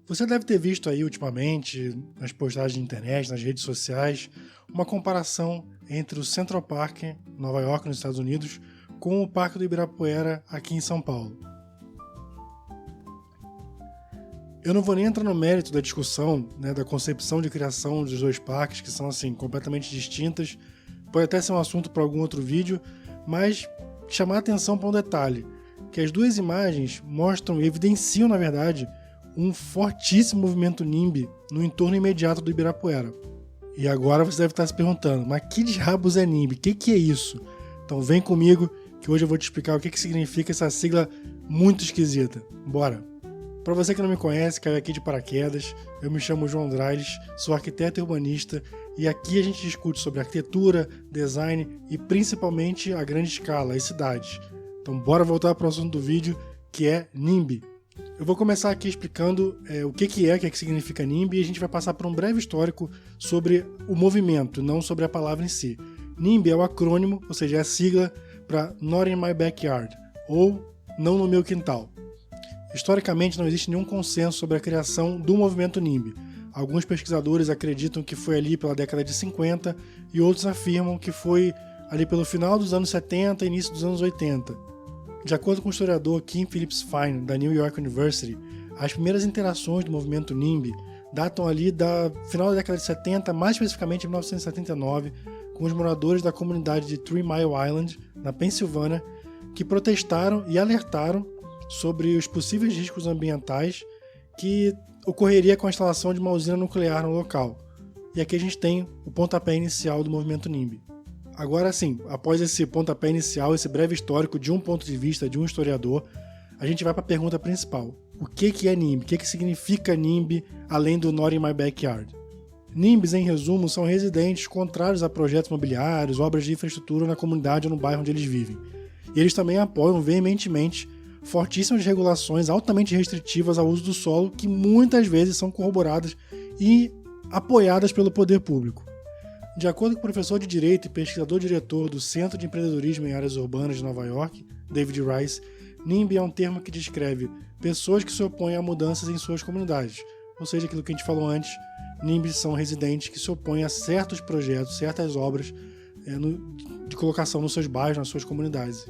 Você deve ter visto aí ultimamente, nas postagens de internet, nas redes sociais, uma comparação entre o Central Park, Nova York, nos Estados Unidos, com o Parque do Ibirapuera, aqui em São Paulo. Eu não vou nem entrar no mérito da discussão, da concepção de criação dos dois parques, que são assim, completamente distintas. Pode até ser um assunto para algum outro vídeo, mas chamar a atenção para um detalhe, que as duas imagens mostram e evidenciam, na verdade, um fortíssimo movimento NIMBY no entorno imediato do Ibirapuera. E agora você deve estar se perguntando, mas que diabos é NIMBY? O que é isso? Então vem comigo, que hoje eu vou te explicar o que significa essa sigla muito esquisita. Bora! Para você que não me conhece, caiu aqui de paraquedas, eu me chamo João Drailes, sou arquiteto e urbanista e aqui a gente discute sobre arquitetura, design e principalmente a grande escala, as cidades. Então bora voltar para o assunto do vídeo, que é NIMBY. Eu vou começar aqui explicando o que significa NIMBY e a gente vai passar por um breve histórico sobre o movimento, não sobre a palavra em si. NIMBY é o acrônimo, ou seja, é a sigla para Not in My Backyard, ou Não no Meu Quintal. Historicamente, não existe nenhum consenso sobre a criação do movimento NIMBY. Alguns pesquisadores acreditam que foi ali pela década de 50 e outros afirmam que foi ali pelo final dos anos 70 e início dos anos 80. De acordo com o historiador Kim Phillips Fine, da New York University, as primeiras interações do movimento NIMBY datam ali da final da década de 70, mais especificamente em 1979, com os moradores da comunidade de 3 Mile Island, na Pensilvânia, que protestaram e alertaram sobre os possíveis riscos ambientais que ocorreria com a instalação de uma usina nuclear no local. E aqui a gente tem o pontapé inicial do movimento NIMBY. Agora sim, após esse pontapé inicial, esse breve histórico de um ponto de vista de um historiador, a gente vai para a pergunta principal. O que é NIMBY? O que significa NIMBY além do Not in My Backyard? NIMBYs, em resumo, são residentes contrários a projetos imobiliários, obras de infraestrutura na comunidade ou no bairro onde eles vivem. E eles também apoiam veementemente fortíssimas regulações altamente restritivas ao uso do solo que muitas vezes são corroboradas e apoiadas pelo poder público. De acordo com o professor de Direito e pesquisador-diretor do Centro de Empreendedorismo em Áreas Urbanas de Nova York, David Rice, NIMBY é um termo que descreve pessoas que se opõem a mudanças em suas comunidades, ou seja, aquilo que a gente falou antes, NIMBYs são residentes que se opõem a certos projetos, certas obras de colocação nos seus bairros, nas suas comunidades.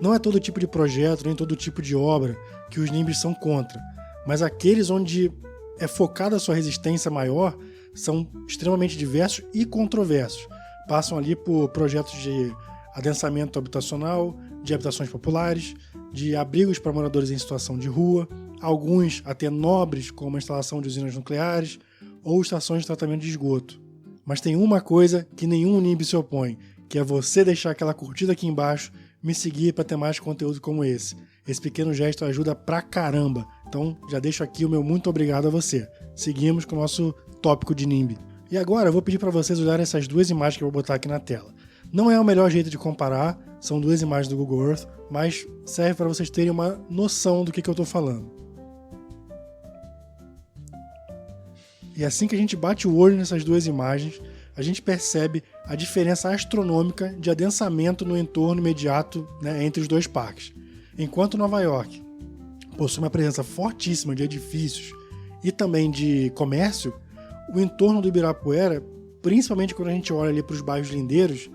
Não é todo tipo de projeto, nem todo tipo de obra que os NIMBYs são contra, mas aqueles onde é focada a sua resistência maior são extremamente diversos e controversos. Passam ali por projetos de adensamento habitacional, de habitações populares, de abrigos para moradores em situação de rua, alguns até nobres, como a instalação de usinas nucleares ou estações de tratamento de esgoto. Mas tem uma coisa que nenhum NIMBY se opõe, que é você deixar aquela curtida aqui embaixo, me seguir para ter mais conteúdo como esse. Esse pequeno gesto ajuda pra caramba. Então já deixo aqui o meu muito obrigado a você. Seguimos com o nosso tópico de NIMBY. E agora eu vou pedir para vocês olharem essas duas imagens que eu vou botar aqui na tela. Não é o melhor jeito de comparar, são duas imagens do Google Earth, mas serve para vocês terem uma noção do que eu estou falando. E assim que a gente bate o olho nessas duas imagens, a gente percebe a diferença astronômica de adensamento no entorno imediato, entre os dois parques. Enquanto Nova York possui uma presença fortíssima de edifícios e também de comércio, o entorno do Ibirapuera, principalmente quando a gente olha ali para os bairros lindeiros,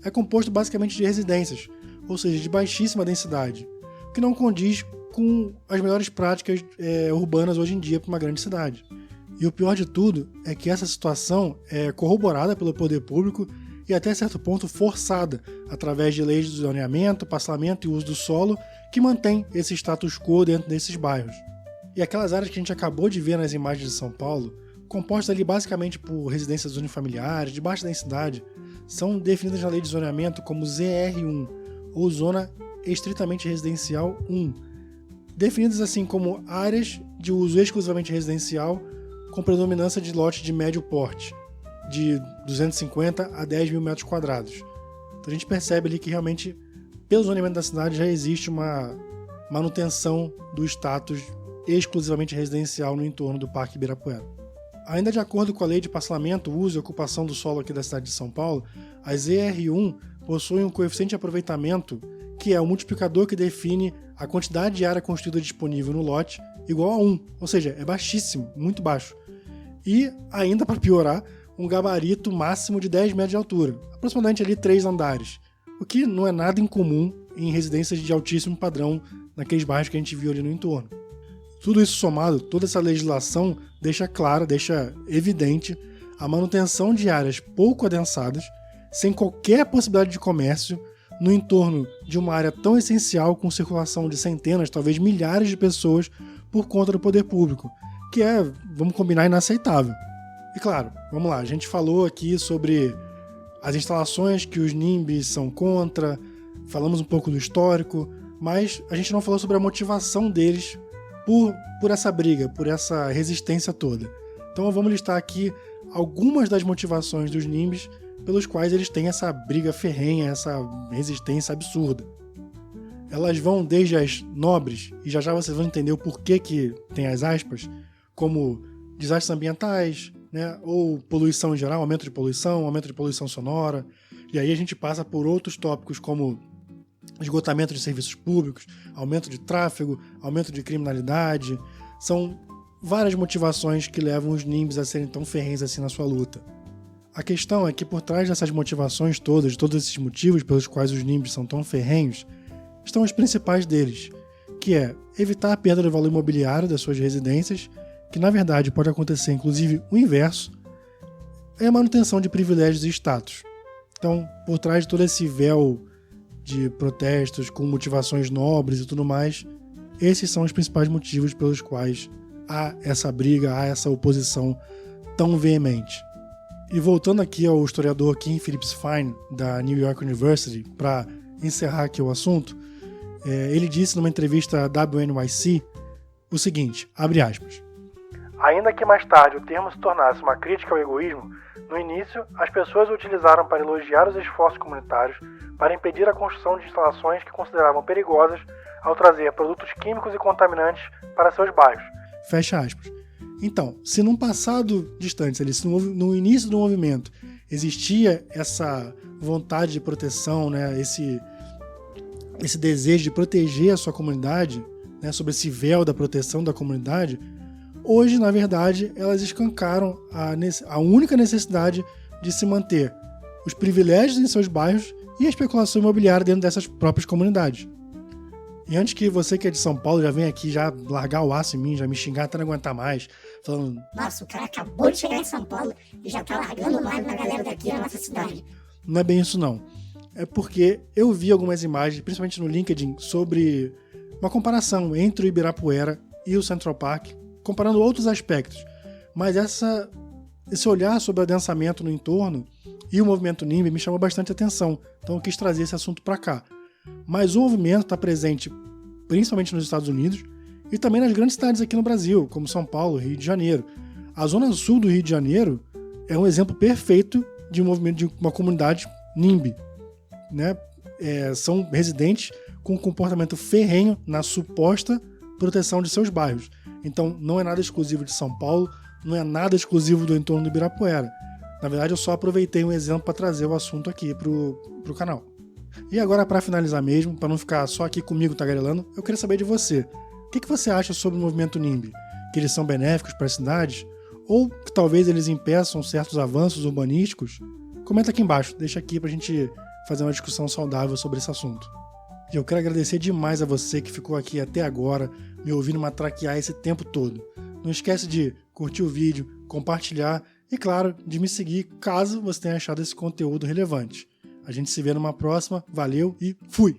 é composto basicamente de residências, ou seja, de baixíssima densidade, o que não condiz com as melhores práticas urbanas hoje em dia para uma grande cidade. E o pior de tudo é que essa situação é corroborada pelo poder público e até certo ponto forçada através de leis de zoneamento, parcelamento e uso do solo que mantém esse status quo dentro desses bairros. E aquelas áreas que a gente acabou de ver nas imagens de São Paulo, compostas ali basicamente por residências unifamiliares de baixa densidade, são definidas na lei de zoneamento como ZR1, ou Zona Estritamente Residencial 1, definidas assim como áreas de uso exclusivamente residencial com predominância de lotes de médio porte, de 250 a 10 mil metros quadrados. Então a gente percebe ali que realmente, pelo zoneamento da cidade, já existe uma manutenção do status exclusivamente residencial no entorno do Parque Ibirapuera. Ainda de acordo com a Lei de Parcelamento, Uso e Ocupação do Solo aqui da cidade de São Paulo, a ZR1 possui um coeficiente de aproveitamento que é o multiplicador que define a quantidade de área construída disponível no lote igual a 1, ou seja, é baixíssimo, muito baixo. E, ainda para piorar, um gabarito máximo de 10 metros de altura, aproximadamente ali 3 andares, o que não é nada incomum em residências de altíssimo padrão naqueles bairros que a gente viu ali no entorno. Tudo isso somado, toda essa legislação deixa clara, deixa evidente a manutenção de áreas pouco adensadas, sem qualquer possibilidade de comércio, no entorno de uma área tão essencial com circulação de centenas, talvez milhares de pessoas por conta do poder público, que é, vamos combinar, inaceitável. E claro, vamos lá, a gente falou aqui sobre as instalações que os NIMBYs são contra, falamos um pouco do histórico, mas a gente não falou sobre a motivação deles por essa briga, por essa resistência toda. Então vamos listar aqui algumas das motivações dos NIMBYs pelos quais eles têm essa briga ferrenha, essa resistência absurda. Elas vão desde as nobres, e já vocês vão entender o porquê que tem as aspas, como desastres ambientais, né, ou poluição em geral, aumento de poluição sonora, e aí a gente passa por outros tópicos como esgotamento de serviços públicos, aumento de tráfego, aumento de criminalidade. São várias motivações que levam os NIMBYs a serem tão ferrenhos assim na sua luta. A questão é que por trás dessas motivações todas, de todos esses motivos pelos quais os NIMBYs são tão ferrenhos, estão os principais deles, que é evitar a perda do valor imobiliário das suas residências, que na verdade pode acontecer inclusive o inverso, é a manutenção de privilégios e status. Então, por trás de todo esse véu de protestos com motivações nobres e tudo mais, esses são os principais motivos pelos quais há essa briga, há essa oposição tão veemente. E voltando aqui ao historiador Kim Phillips Fine, da New York University, para encerrar aqui o assunto, ele disse numa entrevista à WNYC o seguinte, abre aspas, ainda que mais tarde o termo se tornasse uma crítica ao egoísmo, no início as pessoas o utilizaram para elogiar os esforços comunitários para impedir a construção de instalações que consideravam perigosas ao trazer produtos químicos e contaminantes para seus bairros. Fecha aspas. Então, se num passado distante, se no início do movimento existia essa vontade de proteção, né, esse desejo de proteger a sua comunidade, né, sobre esse véu da proteção da comunidade, hoje, na verdade, elas escancaram a única necessidade de se manter os privilégios em seus bairros e a especulação imobiliária dentro dessas próprias comunidades. E antes que você que é de São Paulo já venha aqui já largar o aço em mim, já me xingar até não aguentar mais, falando... Nossa, o cara acabou de chegar em São Paulo e já tá largando o lado na galera daqui na nossa cidade. Não é bem isso não. É porque eu vi algumas imagens, principalmente no LinkedIn, sobre uma comparação entre o Ibirapuera e o Central Park, comparando outros aspectos. Mas esse olhar sobre o adensamento no entorno e o movimento NIMBY me chamou bastante atenção. Então eu quis trazer esse assunto para cá. Mas o movimento está presente principalmente nos Estados Unidos e também nas grandes cidades aqui no Brasil, como São Paulo, Rio de Janeiro. A zona sul do Rio de Janeiro é um exemplo perfeito de um movimento de uma comunidade NIMBY, né? São residentes com comportamento ferrenho na suposta proteção de seus bairros. Então não é nada exclusivo de São Paulo, não é nada exclusivo do entorno do Ibirapuera. Na verdade, eu só aproveitei um exemplo para trazer o assunto aqui pro canal. E agora, para finalizar mesmo, para não ficar só aqui comigo tagarelando, eu queria saber de você. O que você acha sobre o movimento NIMBY? Que eles são benéficos para as cidades? Ou que talvez eles impeçam certos avanços urbanísticos? Comenta aqui embaixo, deixa aqui para a gente fazer uma discussão saudável sobre esse assunto. E eu quero agradecer demais a você que ficou aqui até agora, me ouvindo matraquear esse tempo todo. Não esquece de curtir o vídeo, compartilhar e, claro, de me seguir caso você tenha achado esse conteúdo relevante. A gente se vê numa próxima, valeu e fui!